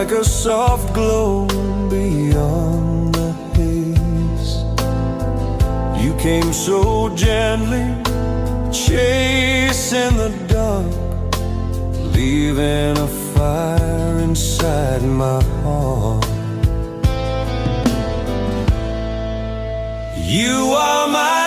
like a soft glow beyond the haze. You came so gently, chasing the dark, leaving a fire inside my heart. You are my